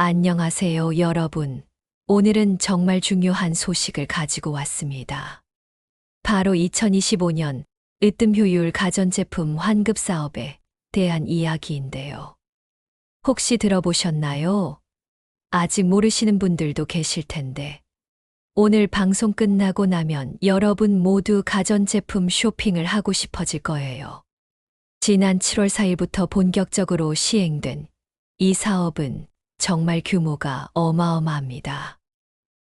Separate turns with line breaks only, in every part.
안녕하세요, 여러분. 오늘은 정말 중요한 소식을 가지고 왔습니다. 바로 2025년 으뜸 효율 가전제품 환급 사업에 대한 이야기인데요. 혹시 들어보셨나요? 아직 모르시는 분들도 계실 텐데. 오늘 방송 끝나고 나면 여러분 모두 가전제품 쇼핑을 하고 싶어질 거예요. 지난 7월 4일부터 본격적으로 시행된 이 사업은 정말 규모가 어마어마합니다.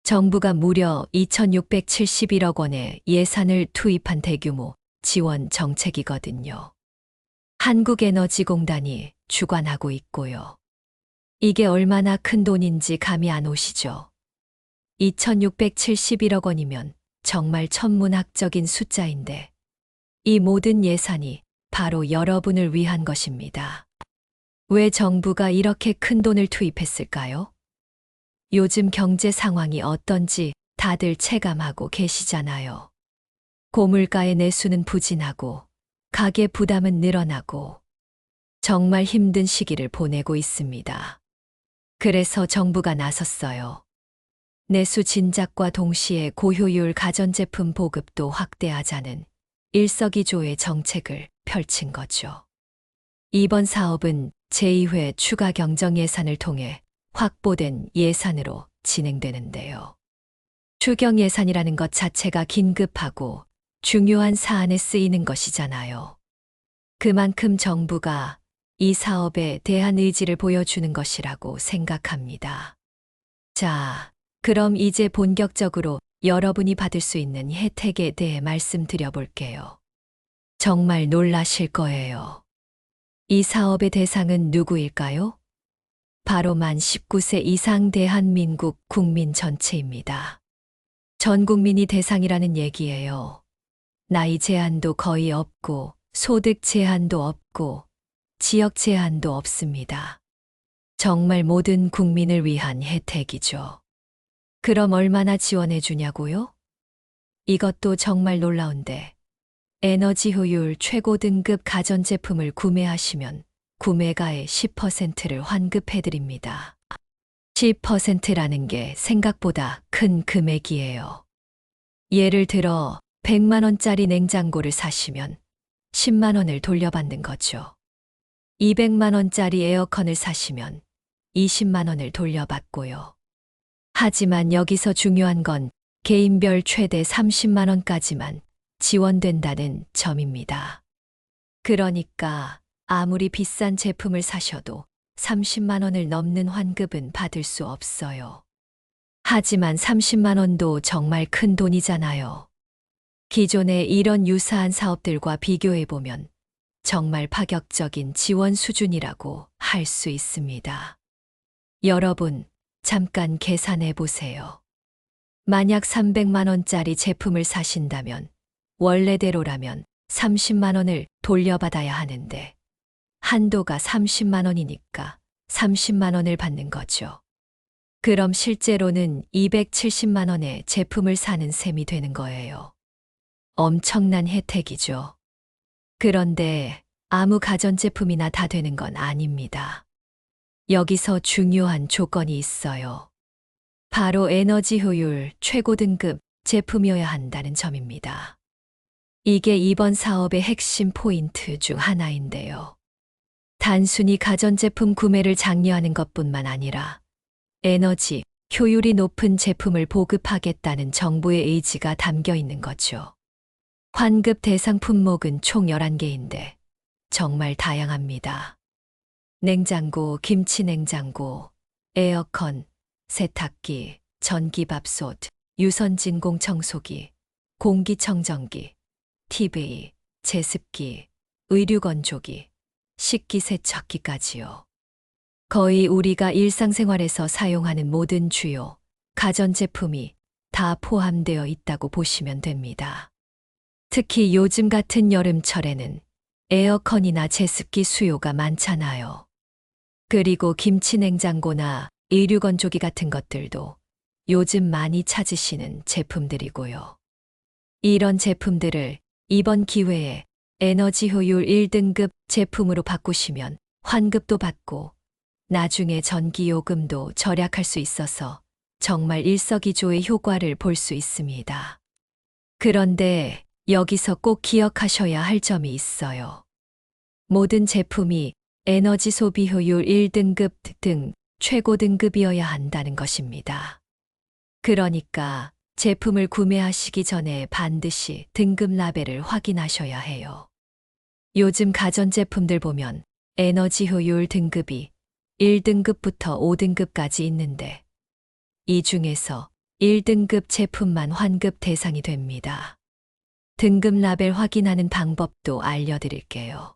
정부가 무려 2,671억 원의 예산을 투입한 대규모 지원 정책이거든요. 한국에너지공단이 주관하고 있고요. 이게 얼마나 큰 돈인지 감이 안 오시죠? 2,671억 원이면 정말 천문학적인 숫자인데 이 모든 예산이 바로 여러분을 위한 것입니다. 왜 정부가 이렇게 큰 돈을 투입했을까요? 요즘 경제 상황이 어떤지 다들 체감하고 계시잖아요. 고물가의 내수는 부진하고 가계 부담은 늘어나고 정말 힘든 시기를 보내고 있습니다. 그래서 정부가 나섰어요. 내수 진작과 동시에 고효율 가전제품 보급도 확대하자는 일석이조의 정책을 펼친 거죠. 이번 사업은 제2회 추가 경정 예산을 통해 확보된 예산으로 진행되는데요. 추경 예산이라는 것 자체가 긴급하고 중요한 사안에 쓰이는 것이잖아요. 그만큼 정부가 이 사업에 대한 의지를 보여주는 것이라고 생각합니다. 자, 그럼 이제 본격적으로 여러분이 받을 수 있는 혜택에 대해 말씀드려 볼게요. 정말 놀라실 거예요. 이 사업의 대상은 누구일까요? 바로 만 19세 이상 대한민국 국민 전체입니다. 전 국민이 대상이라는 얘기예요. 나이 제한도 거의 없고, 소득 제한도 없고, 지역 제한도 없습니다. 정말 모든 국민을 위한 혜택이죠. 그럼 얼마나 지원해 주냐고요? 이것도 정말 놀라운데, 에너지 효율 최고 등급 가전제품을 구매하시면 구매가의 10%를 환급해드립니다. 10%라는 게 생각보다 큰 금액이에요. 예를 들어 100만 원짜리 냉장고를 사시면 10만 원을 돌려받는 거죠. 200만 원짜리 에어컨을 사시면 20만 원을 돌려받고요. 하지만 여기서 중요한 건 개인별 최대 30만 원까지만 지원된다는 점입니다. 그러니까 아무리 비싼 제품을 사셔도 30만 원을 넘는 환급은 받을 수 없어요. 하지만 30만 원도 정말 큰 돈이잖아요. 기존의 이런 유사한 사업들과 비교해보면 정말 파격적인 지원 수준이라고 할 수 있습니다. 여러분, 잠깐 계산해 보세요. 만약 300만 원짜리 제품을 사신다면 원래대로라면 30만 원을 돌려받아야 하는데 한도가 30만 원이니까 30만 원을 받는 거죠. 그럼 실제로는 270만 원의 제품을 사는 셈이 되는 거예요. 엄청난 혜택이죠. 그런데 아무 가전제품이나 다 되는 건 아닙니다. 여기서 중요한 조건이 있어요. 바로 에너지 효율 최고 등급 제품이어야 한다는 점입니다. 이게 이번 사업의 핵심 포인트 중 하나인데요. 단순히 가전제품 구매를 장려하는 것뿐만 아니라 에너지 효율이 높은 제품을 보급하겠다는 정부의 의지가 담겨 있는 거죠. 환급 대상 품목은 총 11개인데 정말 다양합니다. 냉장고, 김치냉장고, 에어컨, 세탁기, 전기밥솥, 유선진공 청소기, 공기청정기, TV, 제습기, 의류건조기, 식기세척기까지요. 거의 우리가 일상생활에서 사용하는 모든 주요 가전제품이 다 포함되어 있다고 보시면 됩니다. 특히 요즘 같은 여름철에는 에어컨이나 제습기 수요가 많잖아요. 그리고 김치냉장고나 의류건조기 같은 것들도 요즘 많이 찾으시는 제품들이고요. 이런 제품들을 이번 기회에 에너지 효율 1등급 제품으로 바꾸시면 환급도 받고 나중에 전기요금도 절약할 수 있어서 정말 일석이조의 효과를 볼 수 있습니다. 그런데 여기서 꼭 기억하셔야 할 점이 있어요. 모든 제품이 에너지 소비 효율 1등급 등 최고 등급이어야 한다는 것입니다. 그러니까 제품을 구매하시기 전에 반드시 등급 라벨을 확인하셔야 해요. 요즘 가전제품들 보면 에너지 효율 등급이 1등급부터 5등급까지 있는데 이 중에서 1등급 제품만 환급 대상이 됩니다. 등급 라벨 확인하는 방법도 알려드릴게요.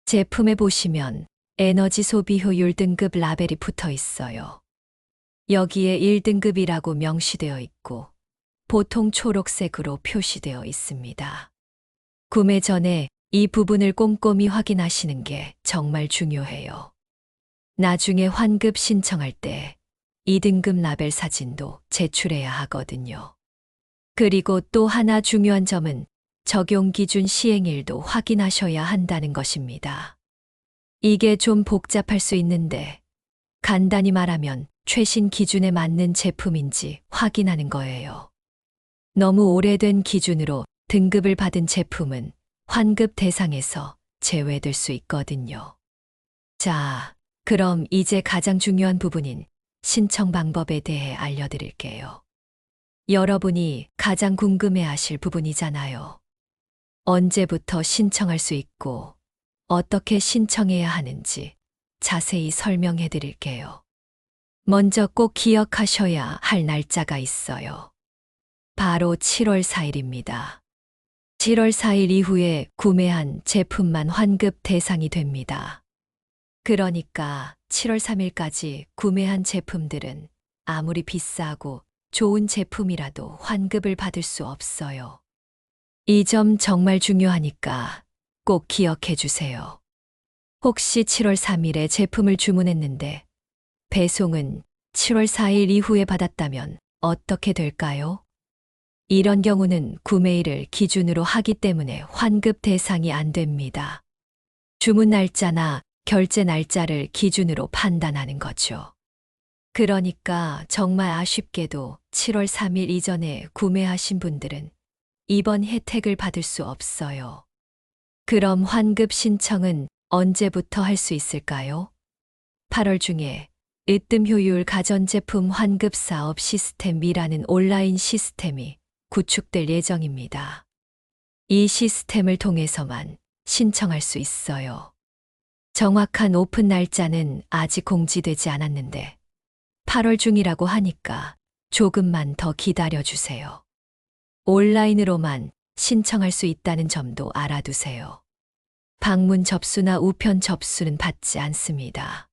제품에 보시면 에너지 소비 효율 등급 라벨이 붙어 있어요. 여기에 1등급이라고 명시되어 있고 보통 초록색으로 표시되어 있습니다. 구매 전에 이 부분을 꼼꼼히 확인하시는 게 정말 중요해요. 나중에 환급 신청할 때 2등급 라벨 사진도 제출해야 하거든요. 그리고 또 하나 중요한 점은 적용 기준 시행일도 확인하셔야 한다는 것입니다. 이게 좀 복잡할 수 있는데 간단히 말하면 최신 기준에 맞는 제품인지 확인하는 거예요. 너무 오래된 기준으로 등급을 받은 제품은 환급 대상에서 제외될 수 있거든요. 자, 그럼 이제 가장 중요한 부분인 신청 방법에 대해 알려드릴게요. 여러분이 가장 궁금해하실 부분이잖아요. 언제부터 신청할 수 있고 어떻게 신청해야 하는지 자세히 설명해 드릴게요. 먼저 꼭 기억하셔야 할 날짜가 있어요. 바로 7월 4일입니다. 7월 4일 이후에 구매한 제품만 환급 대상이 됩니다. 그러니까 7월 3일까지 구매한 제품들은 아무리 비싸고 좋은 제품이라도 환급을 받을 수 없어요. 이 점 정말 중요하니까 꼭 기억해 주세요. 혹시 7월 3일에 제품을 주문했는데 배송은 7월 4일 이후에 받았다면 어떻게 될까요? 이런 경우는 구매일을 기준으로 하기 때문에 환급 대상이 안 됩니다. 주문 날짜나 결제 날짜를 기준으로 판단하는 거죠. 그러니까 정말 아쉽게도 7월 3일 이전에 구매하신 분들은 이번 혜택을 받을 수 없어요. 그럼 환급 신청은 언제부터 할 수 있을까요? 8월 중에 으뜸 효율 가전제품 환급 사업 시스템이라는 온라인 시스템이 구축될 예정입니다. 이 시스템을 통해서만 신청할 수 있어요. 정확한 오픈 날짜는 아직 공지되지 않았는데 8월 중이라고 하니까 조금만 더 기다려 주세요. 온라인으로만 신청할 수 있다는 점도 알아두세요. 방문 접수나 우편 접수는 받지 않습니다.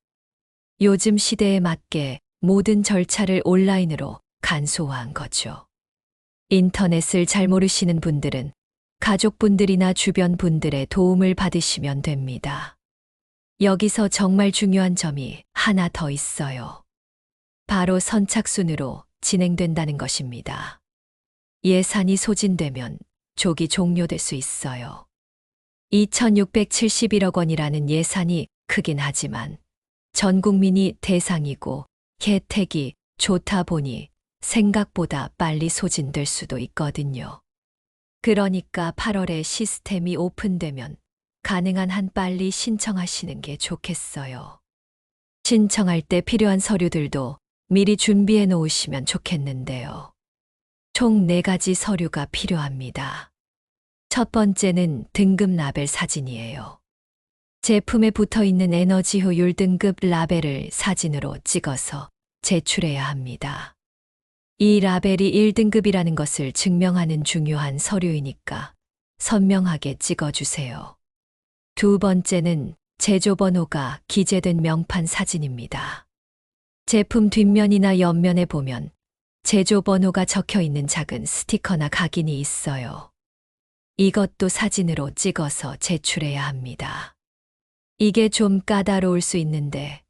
요즘 시대에 맞게 모든 절차를 온라인으로 간소화한 거죠. 인터넷을 잘 모르시는 분들은 가족분들이나 주변 분들의 도움을 받으시면 됩니다. 여기서 정말 중요한 점이 하나 더 있어요. 바로 선착순으로 진행된다는 것입니다. 예산이 소진되면 조기 종료될 수 있어요. 2,671억 원이라는 예산이 크긴 하지만 전 국민이 대상이고 혜택이 좋다 보니 생각보다 빨리 소진될 수도 있거든요. 그러니까 8월에 시스템이 오픈되면 가능한 한 빨리 신청하시는 게 좋겠어요. 신청할 때 필요한 서류들도 미리 준비해 놓으시면 좋겠는데요. 총 4가지 서류가 필요합니다. 첫 번째는 등급 라벨 사진이에요. 제품에 붙어 있는 에너지 효율 등급 라벨을 사진으로 찍어서 제출해야 합니다. 이 라벨이 1등급이라는 것을 증명하는 중요한 서류이니까 선명하게 찍어주세요. 두 번째는 제조번호가 기재된 명판 사진입니다. 제품 뒷면이나 옆면에 보면 제조번호가 적혀 있는 작은 스티커나 각인이 있어요. 이것도 사진으로 찍어서 제출해야 합니다. 이게 좀 까다로울 수 있는데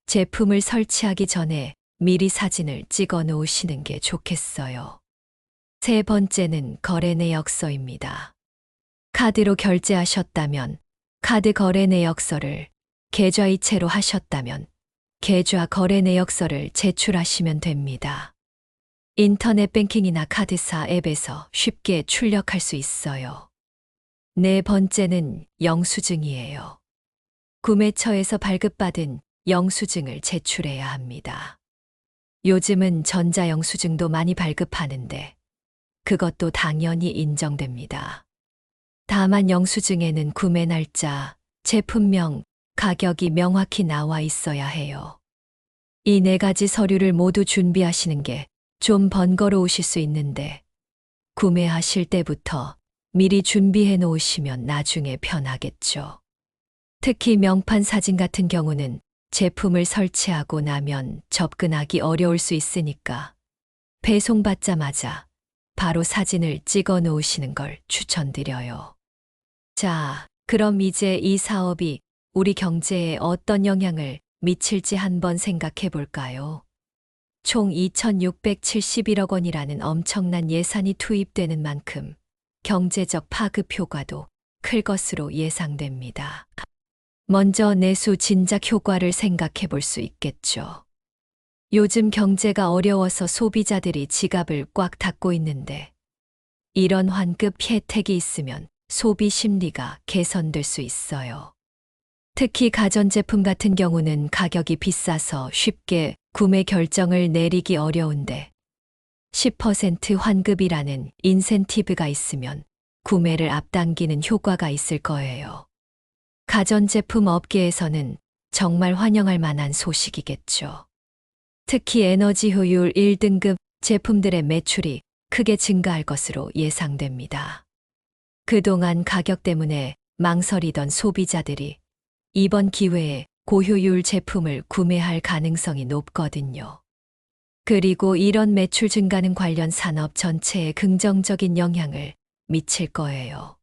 제품을 설치하기 전에 미리 사진을 찍어 놓으시는 게 좋겠어요. 세 번째는 거래 내역서입니다. 카드로 결제하셨다면 카드 거래 내역서를 계좌이체로 하셨다면 계좌 거래 내역서를 제출하시면 됩니다. 인터넷 뱅킹이나 카드사 앱에서 쉽게 출력할 수 있어요. 네 번째는 영수증이에요. 구매처에서 발급받은 영수증을 제출해야 합니다. 요즘은 전자영수증도 많이 발급하는데 그것도 당연히 인정됩니다. 다만 영수증에는 구매 날짜, 제품명, 가격이 명확히 나와 있어야 해요. 이 네 가지 서류를 모두 준비하시는 게 좀 번거로우실 수 있는데 구매하실 때부터 미리 준비해 놓으시면 나중에 편하겠죠. 특히 명판 사진 같은 경우는 제품을 설치하고 나면 접근하기 어려울 수 있으니까 배송받자마자 바로 사진을 찍어 놓으시는 걸 추천드려요. 자, 그럼 이제 이 사업이 우리 경제에 어떤 영향을 미칠지 한번 생각해 볼까요? 총 2,671억 원이라는 엄청난 예산이 투입되는 만큼 경제적 파급 효과도 클 것으로 예상됩니다. 먼저 내수 진작 효과를 생각해 볼 수 있겠죠. 요즘 경제가 어려워서 소비자들이 지갑을 꽉 닫고 있는데 이런 환급 혜택이 있으면 소비 심리가 개선될 수 있어요. 특히 가전제품 같은 경우는 가격이 비싸서 쉽게 구매 결정을 내리기 어려운데 10% 환급이라는 인센티브가 있으면 구매를 앞당기는 효과가 있을 거예요. 가전제품 업계에서는 정말 환영할 만한 소식이겠죠. 특히 에너지 효율 1등급 제품들의 매출이 크게 증가할 것으로 예상됩니다. 그동안 가격 때문에 망설이던 소비자들이 이번 기회에 고효율 제품을 구매할 가능성이 높거든요. 그리고 이런 매출 증가는 관련 산업 전체에 긍정적인 영향을 미칠 거예요.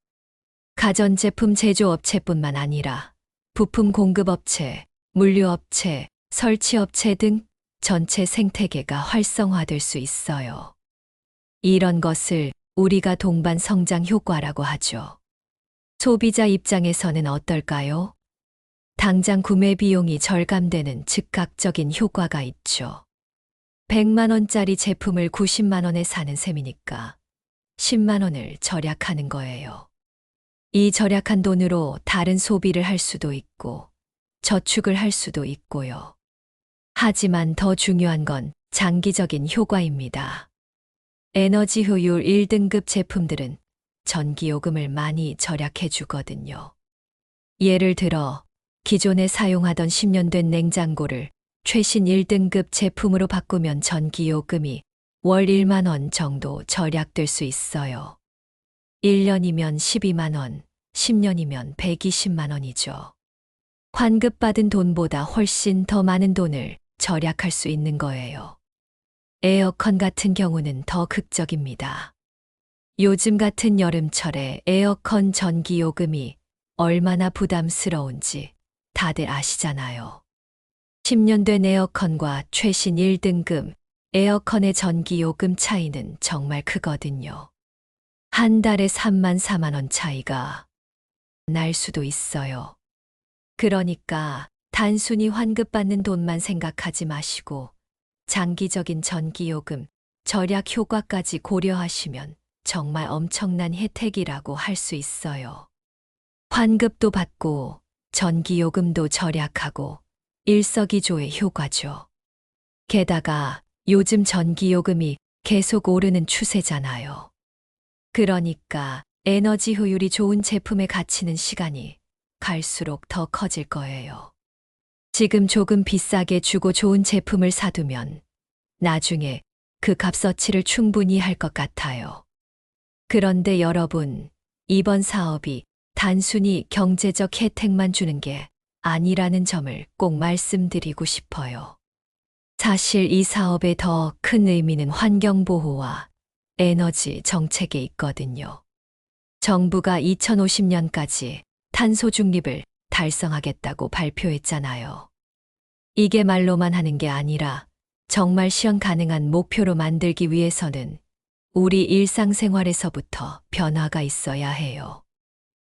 가전제품 제조업체뿐만 아니라 부품 공급업체, 물류업체, 설치업체 등 전체 생태계가 활성화될 수 있어요. 이런 것을 우리가 동반 성장 효과라고 하죠. 소비자 입장에서는 어떨까요? 당장 구매 비용이 절감되는 즉각적인 효과가 있죠. 100만 원짜리 제품을 90만 원에 사는 셈이니까 10만 원을 절약하는 거예요. 이 절약한 돈으로 다른 소비를 할 수도 있고 저축을 할 수도 있고요. 하지만 더 중요한 건 장기적인 효과입니다. 에너지 효율 1등급 제품들은 전기요금을 많이 절약해 주거든요. 예를 들어 기존에 사용하던 10년 된 냉장고를 최신 1등급 제품으로 바꾸면 전기요금이 월 1만 원 정도 절약될 수 있어요. 1년이면 12만 원, 10년이면 120만 원이죠. 환급받은 돈보다 훨씬 더 많은 돈을 절약할 수 있는 거예요. 에어컨 같은 경우는 더 극적입니다. 요즘 같은 여름철에 에어컨 전기요금이 얼마나 부담스러운지 다들 아시잖아요. 10년 된 에어컨과 최신 1등급 에어컨의 전기요금 차이는 정말 크거든요. 한 달에 3만 4만 원 차이가 날 수도 있어요. 그러니까 단순히 환급받는 돈만 생각하지 마시고 장기적인 전기요금 절약 효과까지 고려하시면 정말 엄청난 혜택이라고 할 수 있어요. 환급도 받고 전기요금도 절약하고 일석이조의 효과죠. 게다가 요즘 전기요금이 계속 오르는 추세잖아요. 그러니까 에너지 효율이 좋은 제품에 갇히는 시간이 갈수록 더 커질 거예요. 지금 조금 비싸게 주고 좋은 제품을 사두면 나중에 그 값어치를 충분히 할 것 같아요. 그런데 여러분, 이번 사업이 단순히 경제적 혜택만 주는 게 아니라는 점을 꼭 말씀드리고 싶어요. 사실 이 사업의 더 큰 의미는 환경보호와 에너지 정책에 있거든요. 정부가 2050년까지 탄소 중립을 달성하겠다고 발표했잖아요. 이게 말로만 하는 게 아니라 정말 실현 가능한 목표로 만들기 위해서는 우리 일상생활에서부터 변화가 있어야 해요.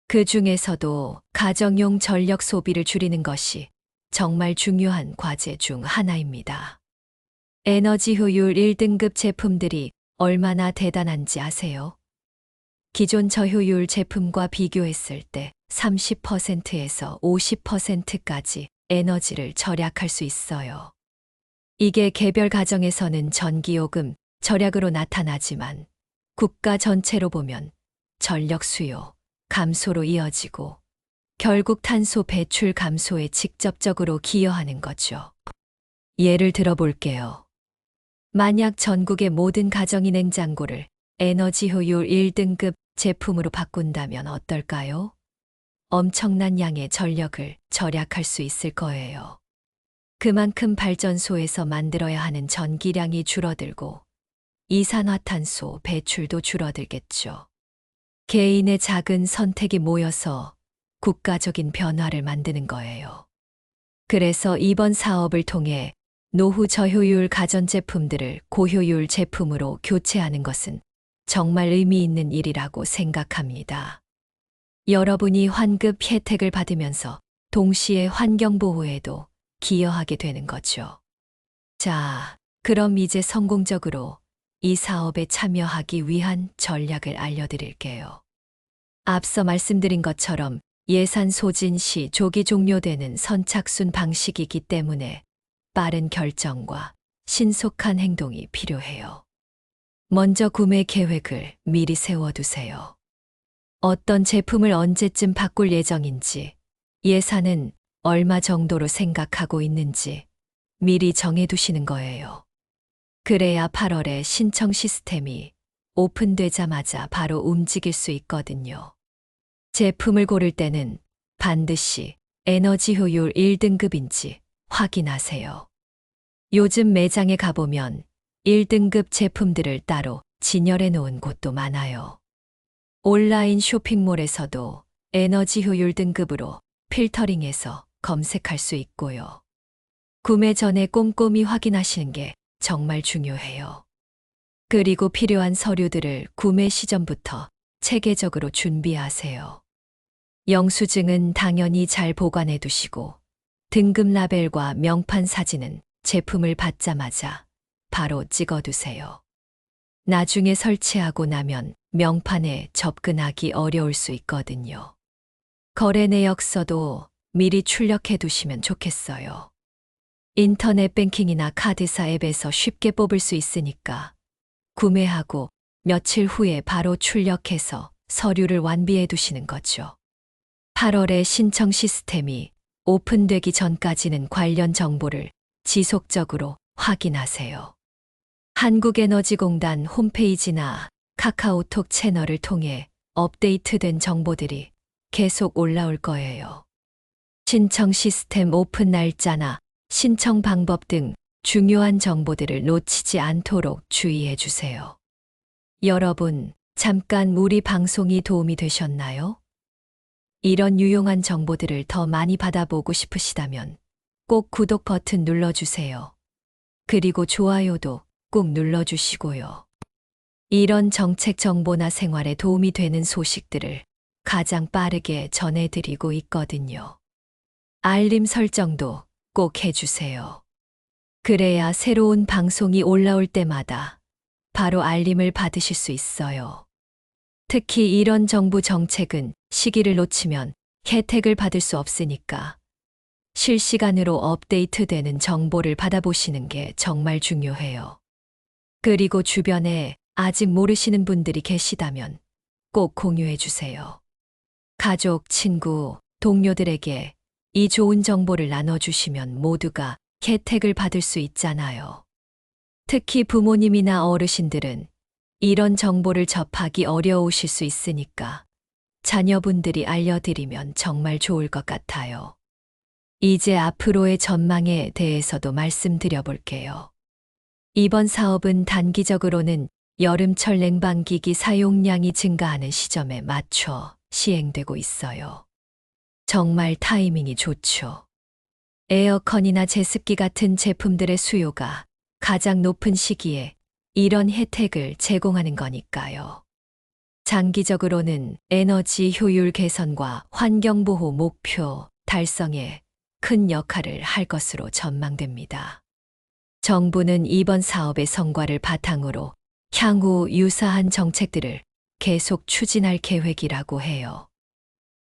그 중에서도 가정용 전력 소비를 줄이는 것이 정말 중요한 과제 중 하나입니다. 에너지 효율 1등급 제품들이 얼마나 대단한지 아세요? 기존 저효율 제품과 비교했을 때 30%에서 50%까지 에너지를 절약할 수 있어요. 이게 개별 가정에서는 전기요금 절약으로 나타나지만 국가 전체로 보면 전력 수요 감소로 이어지고 결국 탄소 배출 감소에 직접적으로 기여하는 거죠. 예를 들어 볼게요. 만약 전국의 모든 가정이 냉장고를 에너지 효율 1등급 제품으로 바꾼다면 어떨까요? 엄청난 양의 전력을 절약할 수 있을 거예요. 그만큼 발전소에서 만들어야 하는 전기량이 줄어들고 이산화탄소 배출도 줄어들겠죠. 개인의 작은 선택이 모여서 국가적인 변화를 만드는 거예요. 그래서 이번 사업을 통해 노후 저효율 가전제품들을 고효율 제품으로 교체하는 것은 정말 의미 있는 일이라고 생각합니다. 여러분이 환급 혜택을 받으면서 동시에 환경보호에도 기여하게 되는 거죠. 자, 그럼 이제 성공적으로 이 사업에 참여하기 위한 전략을 알려드릴게요. 앞서 말씀드린 것처럼 예산 소진 시 조기 종료되는 선착순 방식이기 때문에 빠른 결정과 신속한 행동이 필요해요. 먼저 구매 계획을 미리 세워두세요. 어떤 제품을 언제쯤 바꿀 예정인지, 예산은 얼마 정도로 생각하고 있는지 미리 정해두시는 거예요. 그래야 8월에 신청 시스템이 오픈되자마자 바로 움직일 수 있거든요. 제품을 고를 때는 반드시 에너지 효율 1등급인지 확인하세요. 요즘 매장에 가보면 1등급 제품들을 따로 진열해 놓은 곳도 많아요. 온라인 쇼핑몰에서도 에너지 효율 등급으로 필터링해서 검색할 수 있고요. 구매 전에 꼼꼼히 확인하시는 게 정말 중요해요. 그리고 필요한 서류들을 구매 시점부터 체계적으로 준비하세요. 영수증은 당연히 잘 보관해 두시고 등급 라벨과 명판 사진은 제품을 받자마자 바로 찍어 두세요. 나중에 설치하고 나면 명판에 접근하기 어려울 수 있거든요. 거래 내역서도 미리 출력해 두시면 좋겠어요. 인터넷 뱅킹이나 카드사 앱에서 쉽게 뽑을 수 있으니까 구매하고 며칠 후에 바로 출력해서 서류를 완비해 두시는 거죠. 8월에 신청 시스템이 오픈되기 전까지는 관련 정보를 지속적으로 확인하세요. 한국에너지공단 홈페이지나 카카오톡 채널을 통해 업데이트된 정보들이 계속 올라올 거예요. 신청 시스템 오픈 날짜나 신청 방법 등 중요한 정보들을 놓치지 않도록 주의해 주세요. 여러분, 잠깐 우리 방송이 도움이 되셨나요? 이런 유용한 정보들을 더 많이 받아보고 싶으시다면 꼭 구독 버튼 눌러주세요. 그리고 좋아요도 꼭 눌러주시고요. 이런 정책 정보나 생활에 도움이 되는 소식들을 가장 빠르게 전해드리고 있거든요. 알림 설정도 꼭 해주세요. 그래야 새로운 방송이 올라올 때마다 바로 알림을 받으실 수 있어요. 특히 이런 정부 정책은 시기를 놓치면 혜택을 받을 수 없으니까 실시간으로 업데이트되는 정보를 받아보시는 게 정말 중요해요. 그리고 주변에 아직 모르시는 분들이 계시다면 꼭 공유해 주세요. 가족, 친구, 동료들에게 이 좋은 정보를 나눠주시면 모두가 혜택을 받을 수 있잖아요. 특히 부모님이나 어르신들은 이런 정보를 접하기 어려우실 수 있으니까 자녀분들이 알려드리면 정말 좋을 것 같아요. 이제 앞으로의 전망에 대해서도 말씀드려 볼게요. 이번 사업은 단기적으로는 여름철 냉방기기 사용량이 증가하는 시점에 맞춰 시행되고 있어요. 정말 타이밍이 좋죠. 에어컨이나 제습기 같은 제품들의 수요가 가장 높은 시기에 이런 혜택을 제공하는 거니까요. 장기적으로는 에너지 효율 개선과 환경보호 목표 달성에 큰 역할을 할 것으로 전망됩니다. 정부는 이번 사업의 성과를 바탕으로 향후 유사한 정책들을 계속 추진할 계획이라고 해요.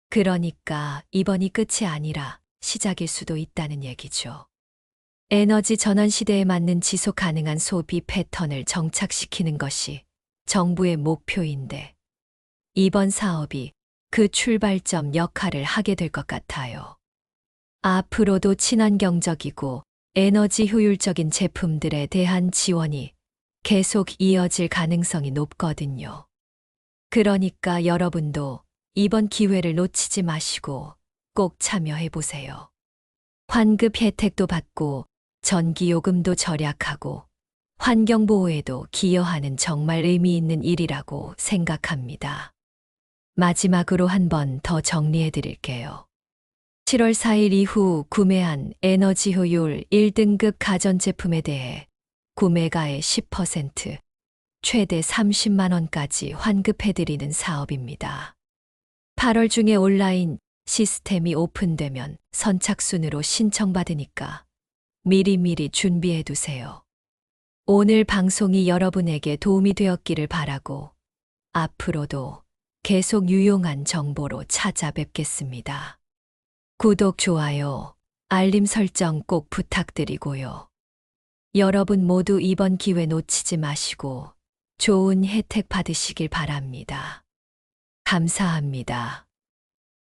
그러니까 이번이 끝이 아니라 시작일 수도 있다는 얘기죠. 에너지 전환 시대에 맞는 지속 가능한 소비 패턴을 정착시키는 것이 정부의 목표인데 이번 사업이 그 출발점 역할을 하게 될 것 같아요. 앞으로도 친환경적이고 에너지 효율적인 제품들에 대한 지원이 계속 이어질 가능성이 높거든요. 그러니까 여러분도 이번 기회를 놓치지 마시고 꼭 참여해 보세요. 환급 혜택도 받고 전기요금도 절약하고 환경보호에도 기여하는 정말 의미 있는 일이라고 생각합니다. 마지막으로 한 번 더 정리해 드릴게요. 7월 4일 이후 구매한 에너지 효율 1등급 가전제품에 대해 구매가의 10%, 최대 30만 원까지 환급해드리는 사업입니다. 8월 중에 온라인 시스템이 오픈되면 선착순으로 신청받으니까 미리미리 준비해 두세요. 오늘 방송이 여러분에게 도움이 되었기를 바라고 앞으로도 계속 유용한 정보로 찾아뵙겠습니다. 구독, 좋아요, 알림 설정 꼭 부탁드리고요. 여러분 모두 이번 기회 놓치지 마시고 좋은 혜택 받으시길 바랍니다. 감사합니다.